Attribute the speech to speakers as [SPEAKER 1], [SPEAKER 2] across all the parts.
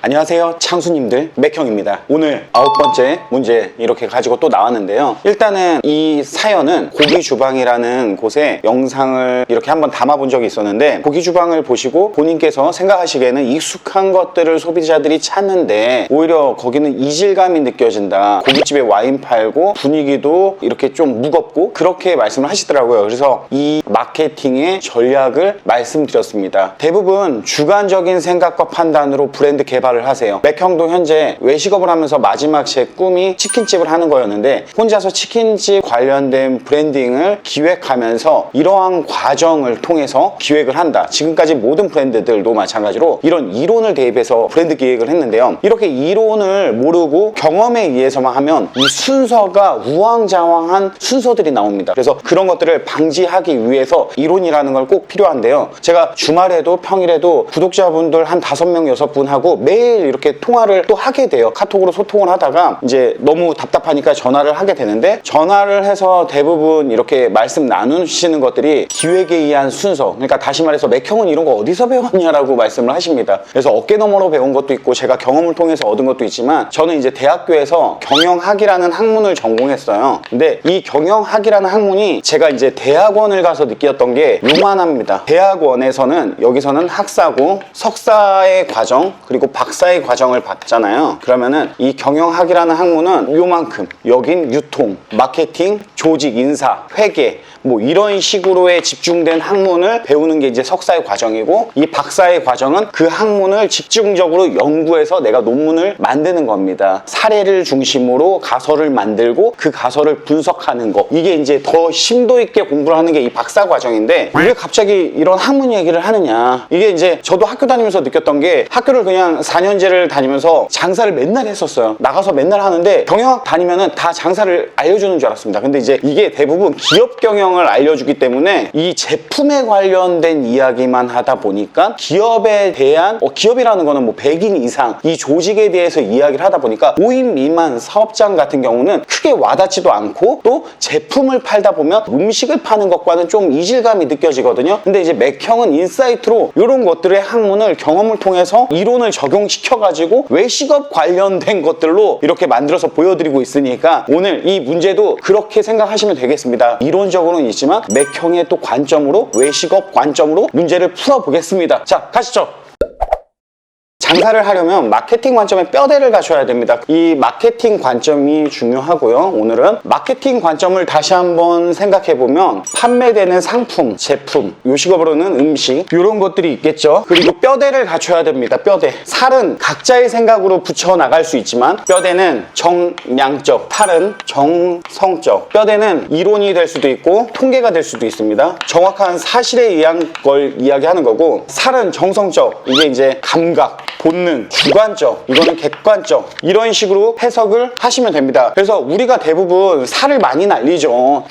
[SPEAKER 1] 안녕하세요, 창수님들. 맥형입니다. 오늘 9번째 문제 이렇게 가지고 또 나왔는데요. 일단은 이 사연은 고기주방이라는 곳에 영상을 이렇게 한번 담아본 적이 있었는데, 고기주방을 보시고 본인께서 생각하시기에는 익숙한 것들을 소비자들이 찾는데 오히려 거기는 이질감이 느껴진다, 고깃집에 와인 팔고 분위기도 이렇게 좀 무겁고, 그렇게 말씀을 하시더라고요. 그래서 이 마케팅의 전략을 말씀드렸습니다. 대부분 주관적인 생각과 판단으로 브랜드 개발을 하세요. 맥형도 현재 외식업을 하면서 마지막 제 꿈이 치킨집을 하는 거였는데, 혼자서 치킨집 관련된 브랜딩을 기획하면서 이러한 과정을 통해서 기획을 한다. 지금까지 모든 브랜드들도 마찬가지로 이런 이론을 대입해서 브랜드 기획을 했는데요. 이렇게 이론을 모르고 경험에 의해서만 하면 이 순서가 우왕좌왕한 순서들이 나옵니다. 그래서 그런 것들을 방지하기 위해서 이론이라는 걸 꼭 필요한데요. 제가 주말에도 평일에도 구독자분들 한 5명, 6분 하고 매일 이렇게 통화를 또 하게 돼요. 카톡으로 소통을 하다가 이제 너무 답답하니까 전화를 하게 되는데, 전화를 해서 대부분 이렇게 말씀 나누시는 것들이 기획에 의한 순서, 그러니까 다시 말해서 맥형은 이런 거 어디서 배웠냐라고 말씀을 하십니다. 그래서 어깨너머로 배운 것도 있고 제가 경험을 통해서 얻은 것도 있지만, 저는 이제 대학교에서 경영학이라는 학문을 전공했어요. 근데 이 경영학이라는 학문이 제가 이제 대학원을 가서 느꼈던 게 요만합니다. 대학원에서는 여기서는 학사고 석사의 과정 그리고 박사의 과정을 받잖아요. 그러면은 이 경영학이라는 학문은 요만큼, 여긴 유통, 마케팅, 조직, 인사, 회계 뭐 이런 식으로의 집중된 학문을 배우는 게 이제 석사의 과정이고, 이 박사의 과정은 그 학문을 집중적으로 연구해서 내가 논문을 만드는 겁니다. 사례를 중심으로 가설을 만들고 그 가설을 분석하는 거, 이게 이제 더 심도 있게 공부를 하는 게 이 박사 과정인데, 왜 갑자기 이런 학문 얘기를 하느냐. 이게 이제 저도 학교 다니면서 느꼈던 게, 학교를 그냥 4년제를 다니면서 장사를 맨날 했었어요. 나가서 맨날 하는데 경영학 다니면은 다 장사를 알려주는 줄 알았습니다. 근데 이제 이게 대부분 기업 경영을 알려주기 때문에 이 제품에 관련된 이야기만 하다 보니까, 기업에 대한 기업이라는 거는 뭐 100인 이상 이 조직에 대해서 이야기를 하다 보니까 5인 미만 사업장 같은 경우는 크게 와닿지도 않고, 또 제품을 팔다 보면 음식을 파는 것과는 좀 이질감이 느껴지거든요. 근데 이제 맥형은 인사이트로 이런 것들의 학문을 경험을 통해서 이론을 적용시켜 가지고 외식업 관련된 것들로 이렇게 만들어서 보여드리고 있으니까, 오늘 이 문제도 그렇게 생각하시면 되겠습니다. 이론적으로는 있지만 맥형의 또 관점으로, 외식업 관점으로 문제를 풀어보겠습니다. 자, 가시죠. 장사를 하려면 마케팅 관점에 뼈대를 갖춰야 됩니다. 이 마케팅 관점이 중요하고요. 오늘은 마케팅 관점을 다시 한번 생각해보면, 판매되는 상품, 제품, 요식업으로는 음식, 이런 것들이 있겠죠. 그리고 뼈대를 갖춰야 됩니다. 뼈대. 살은 각자의 생각으로 붙여나갈 수 있지만, 뼈대는 정량적, 살은 정성적. 뼈대는 이론이 될 수도 있고 통계가 될 수도 있습니다. 정확한 사실에 의한 걸 이야기하는 거고, 살은 정성적, 이게 이제 감각, 본능, 주관적, 이거는 객관적, 이런 식으로 해석을 하시면 됩니다. 그래서 우리가 대부분 살을 많이 날리죠.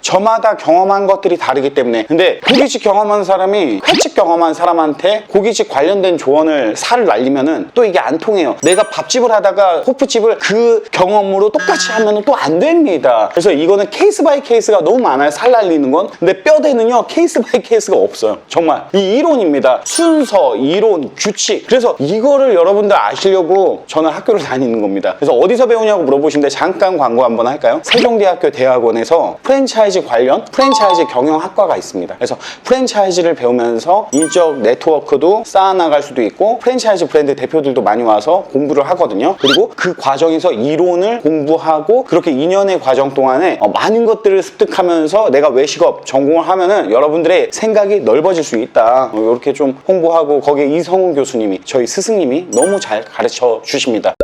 [SPEAKER 1] 저마다 경험한 것들이 다르기 때문에. 근데 고깃집 경험한 사람이 횟집 경험한 사람한테 고깃집 관련된 조언을, 살을 날리면은 또 이게 안 통해요. 내가 밥집을 하다가 호프집을 그 경험으로 똑같이 하면은 또 안 됩니다. 그래서 이거는 케이스 바이 케이스가 너무 많아요, 살 날리는 건. 근데 뼈대는요, 케이스 바이 케이스가 없어요. 정말 이 이론입니다. 순서, 이론, 규칙. 그래서 이거를 여러분들 아시려고 저는 학교를 다니는 겁니다. 그래서 어디서 배우냐고 물어보시는데, 잠깐 광고 한번 할까요? 세종대학교 대학원에서 프랜차이즈 관련 프랜차이즈 경영학과가 있습니다. 그래서 프랜차이즈를 배우면서 인적 네트워크도 쌓아나갈 수도 있고, 프랜차이즈 브랜드 대표들도 많이 와서 공부를 하거든요. 그리고 그 과정에서 이론을 공부하고, 그렇게 2년의 과정 동안에 많은 것들을 습득하면서 내가 외식업 전공을 하면은 여러분들의 생각이 넓어질 수 있다. 이렇게 좀 홍보하고, 거기에 이성훈 교수님이, 저희 스승님이 너무 잘 가르쳐 주십니다.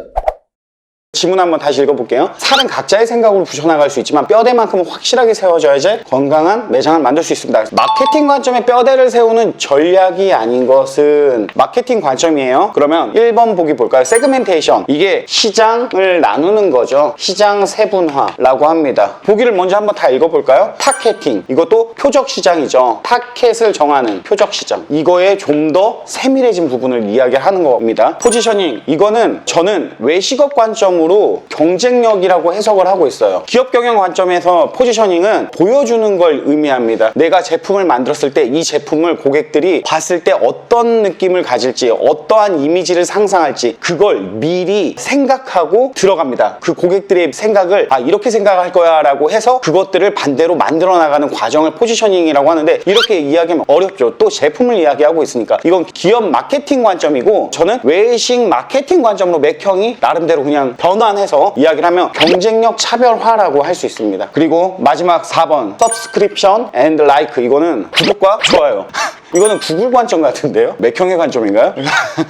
[SPEAKER 1] 지문 한번 다시 읽어볼게요. 살은 각자의 생각으로 부셔나갈 수 있지만 뼈대만큼은 확실하게 세워져야지 건강한 매장을 만들 수 있습니다. 마케팅 관점에 뼈대를 세우는 전략이 아닌 것은 마케팅 관점이에요. 그러면 1번 보기 볼까요? 세그멘테이션. 이게 시장을 나누는 거죠. 시장 세분화라고 합니다. 보기를 먼저 한번 다 읽어볼까요? 타겟팅. 이것도 표적 시장이죠. 타겟을 정하는 표적 시장. 이거에 좀 더 세밀해진 부분을 이야기하는 겁니다. 포지셔닝. 이거는 저는 외식업 관점으로 일반적으로 경쟁력이라고 해석을 하고 있어요. 기업 경영 관점에서 포지셔닝은 보여주는 걸 의미합니다. 내가 제품을 만들었을 때 이 제품을 고객들이 봤을 때 어떤 느낌을 가질지, 어떠한 이미지를 상상할지 그걸 미리 생각하고 들어갑니다. 그 고객들의 생각을 이렇게 생각할 거야 라고 해서 그것들을 반대로 만들어 나가는 과정을 포지셔닝이라고 하는데, 이렇게 이야기하면 어렵죠. 또 제품을 이야기하고 있으니까. 이건 기업 마케팅 관점이고, 저는 외식 마케팅 관점으로 맥형이 나름대로 그냥 변환해서 이야기를 하면 경쟁력 차별화라고 할 수 있습니다. 그리고 마지막 4번 Subscription and Like, 이거는 구독과 좋아요. 이거는 구글 관점 같은데요? 맥형의 관점인가요?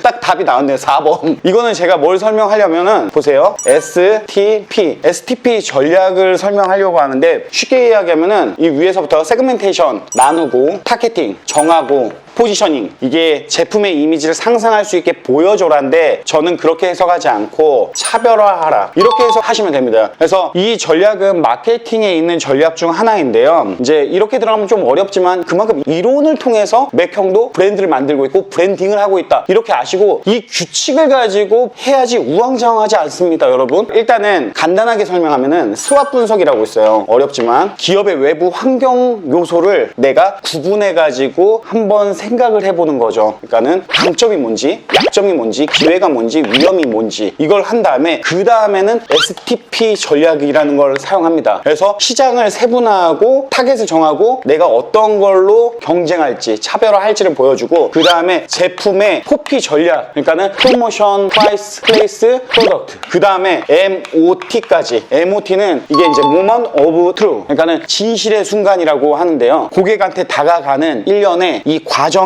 [SPEAKER 1] 딱 답이 나왔네요. 4번. 이거는 제가 뭘 설명하려면은 보세요. STP 전략을 설명하려고 하는데, 쉽게 이야기하면은 이 위에서부터 세그멘테이션 나누고, 타겟팅 정하고, 포지셔닝, 이게 제품의 이미지를 상상할 수 있게 보여줘라인데, 저는 그렇게 해석하지 않고 차별화하라 이렇게 해석하시면 됩니다. 그래서 이 전략은 마케팅에 있는 전략 중 하나인데요, 이제 이렇게 들어가면 좀 어렵지만 그만큼 이론을 통해서 맥형도 브랜드를 만들고 있고 브랜딩을 하고 있다, 이렇게 아시고 이 규칙을 가지고 해야지 우왕좌왕하지 않습니다. 여러분, 일단은 간단하게 설명하면은 스왑 분석이라고 있어요. 어렵지만 기업의 외부 환경 요소를 내가 구분해 가지고 한번 생각을 해보는 거죠. 그러니까는 강점이 뭔지, 약점이 뭔지, 기회가 뭔지, 위험이 뭔지, 이걸 한 다음에 그 다음에는 STP 전략이라는 걸 사용합니다. 그래서 시장을 세분화하고 타겟을 정하고 내가 어떤 걸로 경쟁할지, 차별화할지를 보여주고, 그 다음에 제품의 포피 전략, 그러니까는 프로모션, 프라이스, 플레이스, 프로덕트, 그 다음에 MOT까지. MOT는 이게 이제 Moment of Truth, 그러니까는 진실의 순간이라고 하는데요, 고객한테 다가가는 일련의 이 과정에서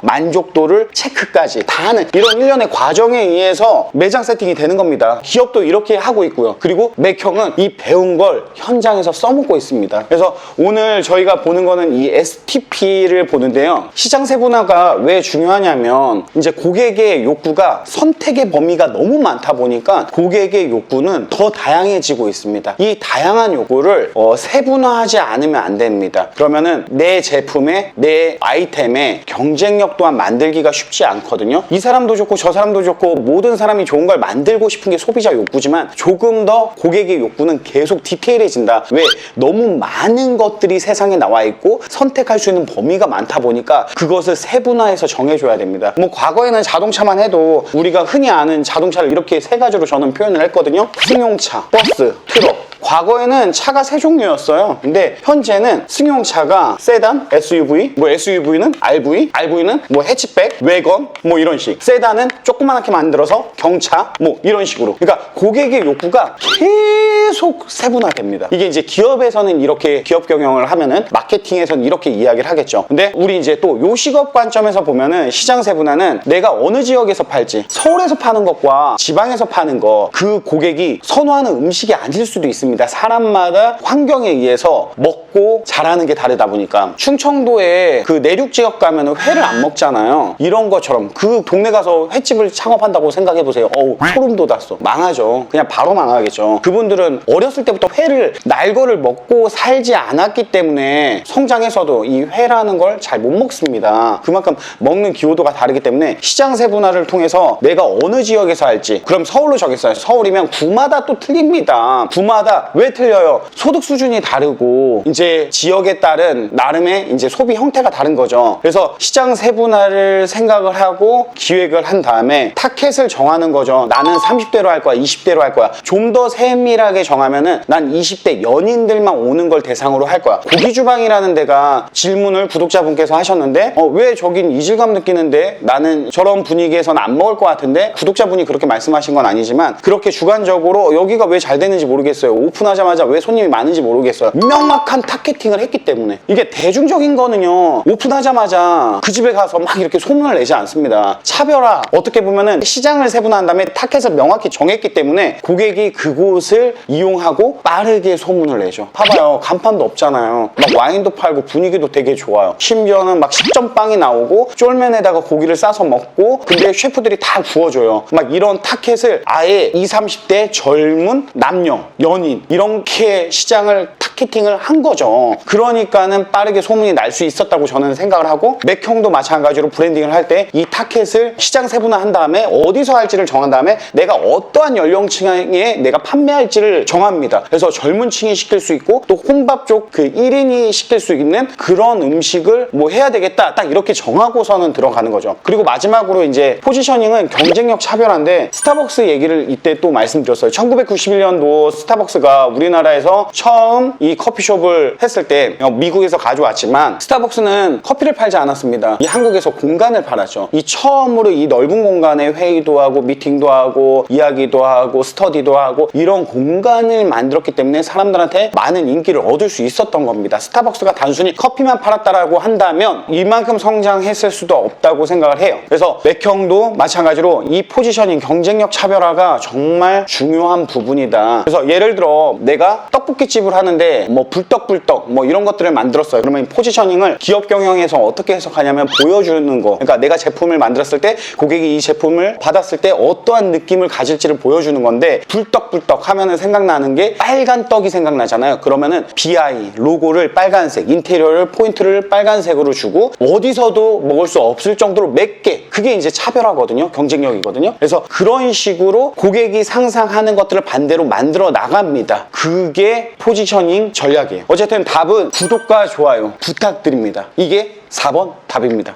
[SPEAKER 1] 만족도를 체크까지 다 하는 이런 일련의 과정에 의해서 매장 세팅이 되는 겁니다. 기업도 이렇게 하고 있고요. 그리고 맥형은 이 배운 걸 현장에서 써먹고 있습니다. 그래서 오늘 저희가 보는 거는 이 STP를 보는데요, 시장 세분화가 왜 중요하냐면, 이제 고객의 욕구가 선택의 범위가 너무 많다 보니까 고객의 욕구는 더 다양해지고 있습니다. 이 다양한 욕구를 세분화하지 않으면 안 됩니다. 그러면은 내 제품에, 내 아이템에 경쟁력 또한 만들기가 쉽지 않거든요. 이 사람도 좋고 저 사람도 좋고 모든 사람이 좋은 걸 만들고 싶은 게 소비자 욕구지만, 조금 더 고객의 욕구는 계속 디테일해진다. 왜? 너무 많은 것들이 세상에 나와 있고 선택할 수 있는 범위가 많다 보니까 그것을 세분화해서 정해줘야 됩니다. 뭐 과거에는 자동차만 해도 우리가 흔히 아는 자동차를 이렇게 세 가지로 저는 표현을 했거든요. 승용차, 버스, 트럭. 과거에는 차가 세 종류였어요. 근데 현재는 승용차가 세단, SUV, 뭐 SUV는 RV, RV는 뭐 해치백, 외건, 뭐 이런 식. 세단은 조그맣게 만들어서 경차, 뭐 이런 식으로. 그러니까 고객의 욕구가 계속 세분화됩니다. 이게 이제 기업에서는 이렇게 기업 경영을 하면은 마케팅에서는 이렇게 이야기를 하겠죠. 근데 우리 이제 또 요식업 관점에서 보면은 시장 세분화는 내가 어느 지역에서 팔지, 서울에서 파는 것과 지방에서 파는 거, 그 고객이 선호하는 음식이 아닐 수도 있습니다. 사람마다 환경에 의해서 먹고 자라는 게 다르다 보니까, 충청도에 그 내륙 지역 가면 회를 안 먹잖아요. 이런 것처럼 그 동네 가서 횟집을 창업한다고 생각해보세요. 어우, 소름 돋았어. 망하죠. 그냥 바로 망하겠죠. 그분들은 어렸을 때부터 회를, 날거를 먹고 살지 않았기 때문에 성장해서도 이 회라는 걸 잘 못 먹습니다. 그만큼 먹는 기호도가 다르기 때문에 시장 세분화를 통해서 내가 어느 지역에서 할지, 그럼 서울로 정했어요. 서울이면 구마다 또 틀립니다. 구마다 왜 틀려요? 소득 수준이 다르고 이제 지역에 따른 나름의 이제 소비 형태가 다른 거죠. 그래서 시장 세분화를 생각을 하고 기획을 한 다음에 타켓을 정하는 거죠. 나는 30대로 할 거야, 20대로 할 거야. 좀 더 세밀하게 정하면은 난 20대 연인들만 오는 걸 대상으로 할 거야. 고기주방이라는 데가 질문을 구독자분께서 하셨는데, 왜 저긴 이질감 느끼는데 나는 저런 분위기에서는 안 먹을 것 같은데, 구독자분이 그렇게 말씀하신 건 아니지만 그렇게 주관적으로 여기가 왜 잘 되는지 모르겠어요, 오픈하자마자 왜 손님이 많은지 모르겠어요, 명확한 타겟팅을 했기 때문에. 이게 대중적인 거는요, 오픈하자마자 그 집에 가서 막 이렇게 소문을 내지 않습니다. 차별화, 어떻게 보면은 시장을 세분화한 다음에 타겟을 명확히 정했기 때문에 고객이 그곳을 이용하고 빠르게 소문을 내죠. 봐봐요, 간판도 없잖아요. 막 와인도 팔고 분위기도 되게 좋아요. 심지어는 막 식전빵이 나오고 쫄면에다가 고기를 싸서 먹고, 근데 셰프들이 다 구워줘요. 막 이런 타겟을 아예 20, 30대 젊은 남녀, 연인, 이렇게 시장을 마케팅을 한 거죠. 그러니까는 빠르게 소문이 날 수 있었다고 저는 생각을 하고, 맥형도 마찬가지로 브랜딩을 할 때 이 타켓을 시장 세분화한 다음에 어디서 할지를 정한 다음에 내가 어떠한 연령층에 내가 판매할지를 정합니다. 그래서 젊은 층이 시킬 수 있고 또 혼밥 쪽 그 1인이 시킬 수 있는 그런 음식을 뭐 해야 되겠다, 딱 이렇게 정하고서는 들어가는 거죠. 그리고 마지막으로 이제 포지셔닝은 경쟁력 차별화인데, 스타벅스 얘기를 이때 또 말씀드렸어요. 1991년도 스타벅스가 우리나라에서 처음 이 커피숍을 했을 때 미국에서 가져왔지만, 스타벅스는 커피를 팔지 않았습니다. 이 한국에서 공간을 팔았죠. 이 처음으로 이 넓은 공간에 회의도 하고 미팅도 하고 이야기도 하고 스터디도 하고 이런 공간을 만들었기 때문에 사람들한테 많은 인기를 얻을 수 있었던 겁니다. 스타벅스가 단순히 커피만 팔았다라고 한다면 이만큼 성장했을 수도 없다고 생각을 해요. 그래서 맥형도 마찬가지로 이 포지셔닝, 경쟁력 차별화가 정말 중요한 부분이다. 그래서 예를 들어 내가 떡볶이집을 하는데 뭐 불떡불떡 뭐 이런 것들을 만들었어요. 그러면 포지셔닝을 기업 경영에서 어떻게 해석하냐면 보여주는 거. 그러니까 내가 제품을 만들었을 때 고객이 이 제품을 받았을 때 어떠한 느낌을 가질지를 보여주는 건데, 불떡불떡 하면은 생각나는 게 빨간 떡이 생각나잖아요. 그러면은 BI 로고를 빨간색, 인테리어를 포인트를 빨간색으로 주고 어디서도 먹을 수 없을 정도로 맵게, 그게 이제 차별화거든요. 경쟁력이거든요. 그래서 그런 식으로 고객이 상상하는 것들을 반대로 만들어 나갑니다. 그게 포지셔닝 전략이에요. 어쨌든 답은 구독과 좋아요 부탁드립니다. 이게 4번 답입니다.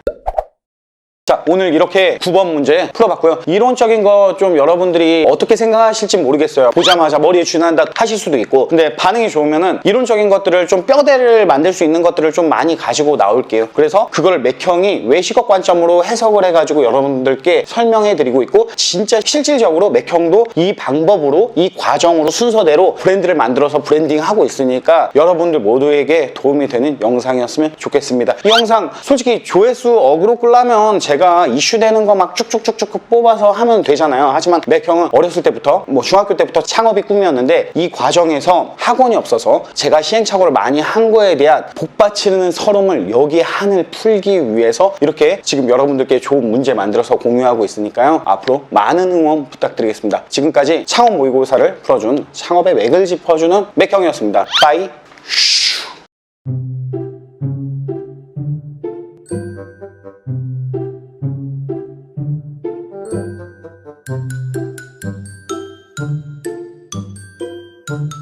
[SPEAKER 1] 자, 오늘 이렇게 9번 문제 풀어봤고요. 이론적인 거 좀 여러분들이 어떻게 생각하실지 모르겠어요. 보자마자 머리에 쥐난다 하실 수도 있고, 근데 반응이 좋으면은 이론적인 것들을 좀 뼈대를 만들 수 있는 것들을 좀 많이 가지고 나올게요. 그래서 그걸 맥형이 외식업 관점으로 해석을 해가지고 여러분들께 설명해 드리고 있고, 진짜 실질적으로 맥형도 이 방법으로, 이 과정으로 순서대로 브랜드를 만들어서 브랜딩하고 있으니까 여러분들 모두에게 도움이 되는 영상이었으면 좋겠습니다. 이 영상 솔직히 조회수 어그로 끌려면 제가 이슈되는 거 막 쭉쭉쭉쭉 뽑아서 하면 되잖아요. 하지만 맥형은 어렸을 때부터 뭐 중학교 때부터 창업이 꿈이었는데, 이 과정에서 학원이 없어서 제가 시행착오를 많이 한 거에 대한 복받치는 서름을 여기에 한을 풀기 위해서 이렇게 지금 여러분들께 좋은 문제 만들어서 공유하고 있으니까요. 앞으로 많은 응원 부탁드리겠습니다. 지금까지 창업 모의고사를 풀어준, 창업의 맥을 짚어주는 맥형이었습니다. 바이.
[SPEAKER 2] Thank you.